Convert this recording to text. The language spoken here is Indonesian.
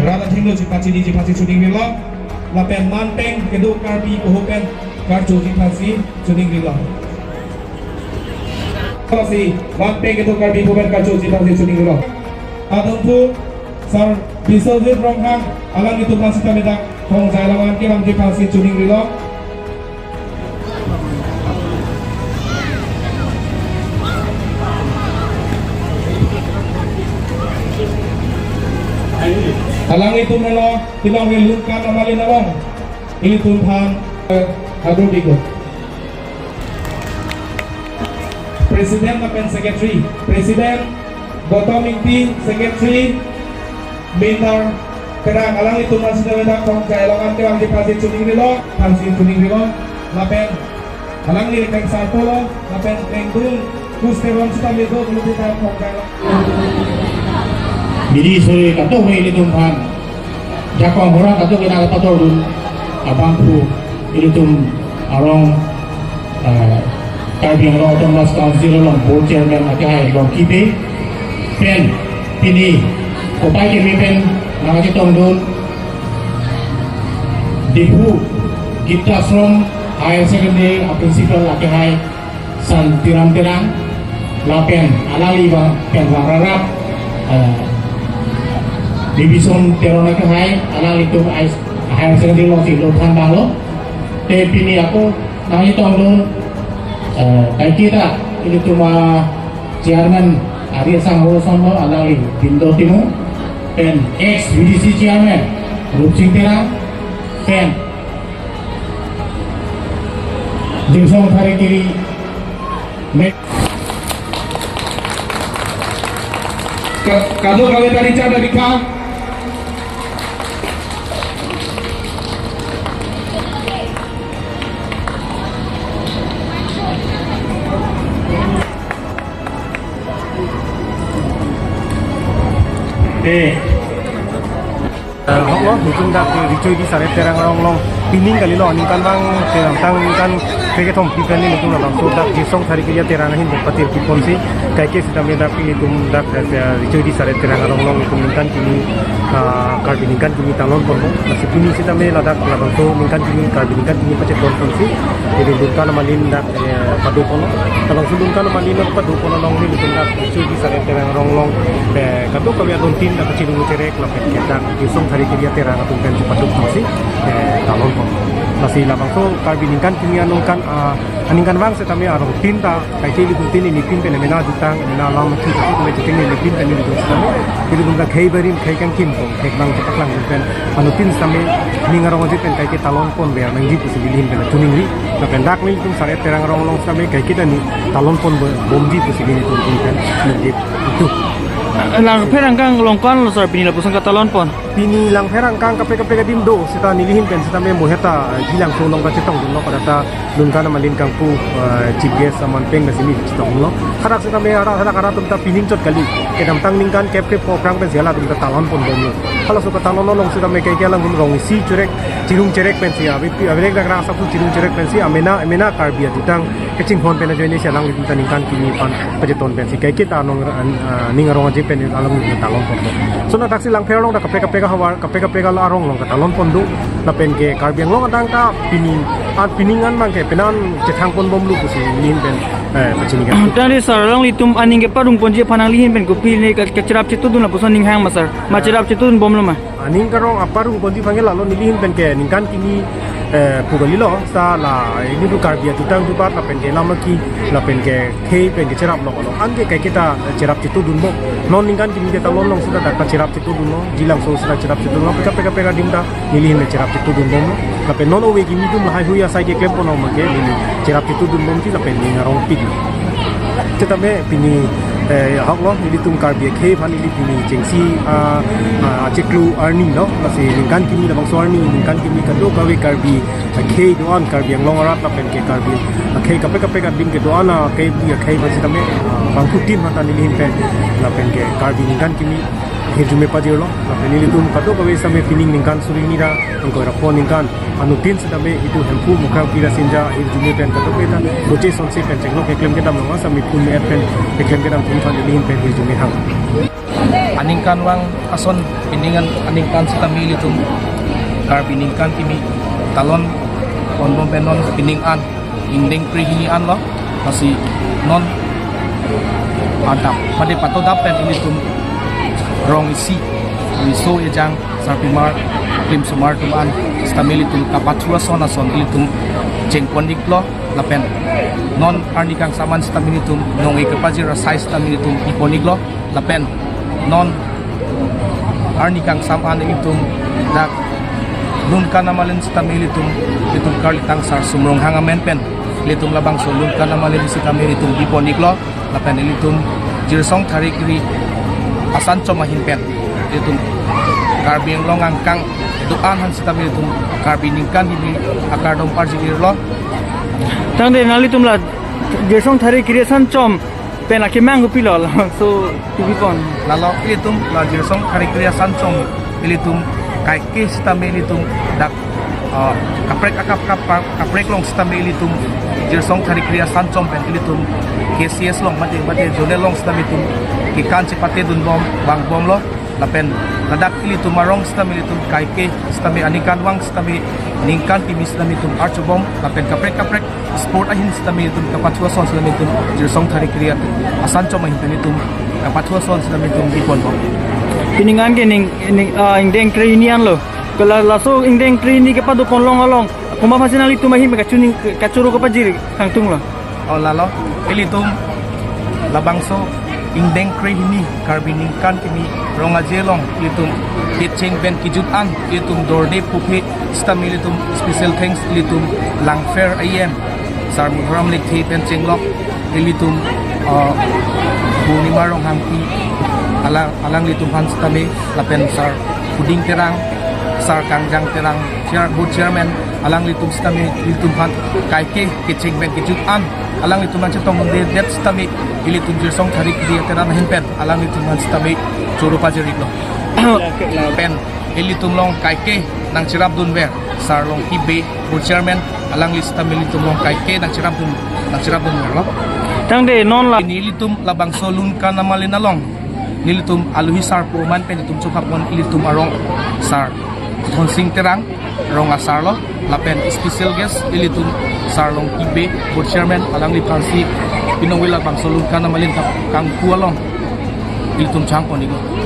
Rada tinglo jipasi tuning rilo. Lapen manteng kedua karbi kohopen karjo jipasi tuning rilo. Kasi manteng kedua karbi kohopen karjo jipasi tuning rilo. Adampu sar Bisojit Ronghang alang itu masih kami tak kong jalanan kiram jipasi tuning rilo. Alang itu nalo tilang wilunkan amalin nalong ini tuntan agrobiko Presiden akan Secretary Presiden Gotong Mingti Secretary Bintar kerang alang itu masih dapat kong kailangan kerang di pasir tuning rilo pasir tuning rilo lapen alang ni keng sarpolo lapen keng turun kusteron kita itu belum kita kong kailangan Jadi sore kata ini tumpang, jakong orang kata kita kata turun, abangku ini tum arong karbing arong Thomas Council long board chairman akai long kipe pen pini kopai kami pen nama kita tongdun debu kita from higher secondary principal akai san tirang lapen alali bang pen rarap Division Terona ke hai, anak itu higher secondary law sih lo tanda lo. Tapi ini aku nanya tolong kayak kita ini cuma chairman Arya Sangho Sono anak ini Bindo Timo dan ex BDC chairman Rupsing Terang dan Jingsong Thari Kiri Kado kami tadi cara dikang Hong hukum dak ricoy di sare terang long pining kali lo ning kan bang terang tang kan keke thom pi kan ni nutung lang so dak gisong thari kriya terang hin patir ki ponsi kai ke sitam dak pi tum dak ricoy di sare terang long tum kan kini karbin kan kini talon pon masih kini sitam la dak labang so kan kini karbin kan kini pacet pon ponsi jadi dunkan malin dak padu pon talong sulun kan malin padu pon long ni nutung dak ricoy di sare terang long kado kami adon tin dak cilung cerek la pet dak gisong hari kia terang atau kan cepat masih talon pun masih labang so karbinikan kini anungkan aningkan bang setami arong tinta kai cili tin ini tin pene mena jutang mena lam tu tu me citing ini tin pene itu setami itu bunga kai berim kai kan kim pun kai bang cepat lang pen anu tin setami ningarong aja pen kai kita talon pun biar nangji posibilin pene tuning ri na pendak ni tum sare terang rong long setami kai kita ni talon pun bomji posibilin itu pen itu lang perang kang longkan lo sar pinila pusang katalon pon pini lang perang kang kape dimdo sita nilihin pen sita me moheta hilang so long ka cetong dun lo kada ta dun kana malin kang pu chief guest saman peng na sini cetong lo kada sita me ara kada tum ta pining chot kali ke dam tang ning kan kep po prang pen sela dum ta talon pon dom lo hala so ka talon lo long sita me kai lang gun rong si churek cirung cerek pen si abi abelek dak rasa pu cirung cerek pen si amena karbia jutang kecing hon pen joine selang dim ta ning kan kini pan pajeton pen si kai kita nong ning rong pen alam ni talon pon so na taksi lang perong da kape hawar kape la arong long talon pon du la pen ke karbiang long adang ta piningan mang ke penan cethang pon bom lu ku si lin pen pachini ga tari sar long litum aning ke parung pon je panang lihin pen ko pi ne ka cerap citu dun la pusan ning hang masar ma cerap citu dun bom lo ma aning karong aparung pon di panggil lalu nilihin pen ke ningkan kini pugali lo sa la ini du karbia tutang du bat la pen ke lamaki la pen ke kei pen ke cerap lo ange kai kita cerap citu dun bo non ningkan kini kita lolong sudah dapat cerap citu dun lo jilang so sudah cerap citu dun lo peka dimda nilihin le cerap citu dun bom la pen non owe gimi dum hai huya sai ke klem pono ma ke nili cerap citu dun bom ti la pen ni ngarong pig cetame pini hak lo ini tum karbia kei pan ini pini jengsi ceklu earning lo masih ningkan kini da bang so earning ningkan kini kado kawe karbi kei doan karbi yang long arat la pen ke karbi kei kape ka dim ke doana kei dia kei masih tame bang putin mata nilihin pen la pen ke karbi ningkan kini hirjume pajiro la pen ini tum kado kawe same pining ningkan suri ni da angko ra phone ningkan anu tin sedame itu hempu muka pira sinja hirjume pen kado peta boche sonse pen cenglo ke klem ke dam lo sami pun me pen ke klem ke dam pun fan nilihin pen hirjume hang aningkan wang ason piningan aningkan sa kami litum kar piningkan kimi talon konbom penon piningan indeng prihinian lo masih non adap pada pato dapen ini tum rong isi miso ejang sarpimar klim sumar tuman stamili tum kapachua sona son ilitum jengponik lo lapen non arnikang saman stamili tum nong ikapajira size stamili tum iponik lo lapen non arnikang saman ilitum dak nun kanamalin stamili tum itum karlitang sar sumrong hangamen pen litum labang solun kanamalin si kami ilitum iponik lo lapen ilitum jirsong tarikri asancho mahinpen itum karbing lo ngangkang doan han sita militum karbiningkan ini akar dompar jigir lo tang de nali tumla jesong thari creation chom pen akhe mang gu pilol so tibi pon lalo ilitum la jirsong tarikri asanchom ilitum kai ke sita militum dak kaprek kaprek long sita militum jirsong tarikri asanchom pen ilitum KCS long mate jone long sita militum kikan cipate dun bom bang bom lo lapen ladak ili tumarong stami litum kaike stami anikan wang stami ningkan timi stami tum archobom lapen kaprek sport ahin stami litum kapatwa son stami tum jirsong thari kriya asancho mahin tum kapatwa son stami tum dipon bom piningan ke ning indeng krinian lo kala laso indeng krini ke padu konlong along kuma fasinali tumahi me kachuning kachuru ko pajiri kangtung lo lalo ili tum labangso indeng krihini karbiningkan kimi ronga jelong litum kitching ben kijutan litum dorde pupi stami litum special thanks litum langfair ayem sar mugram likthi pen chenglok litum buni marong hampi alang litum han stami lapen sar puding terang sar kangjang terang chairman alang litum stami litum han kaike kitching ben kijutan alang litum man chetong det stami ilitum jirsong thari kriya teran hinpen alang litum han stami churu pajeri lo pen ilitum long kaike nang chirap dun ver sar long ibe board chairman alang lista militum long kaike nang chirap dun ver lo tang de non la ilitum labang solun kana malina long nilitum aluhi sar po man pen ilitum chukapon ilitum arong sar honsing terang rong asar lo lapen special guest ilitum sar long ibe board chairman alang litansi pinongwila bang solun kana malin kang kualong ilitum changpon ilo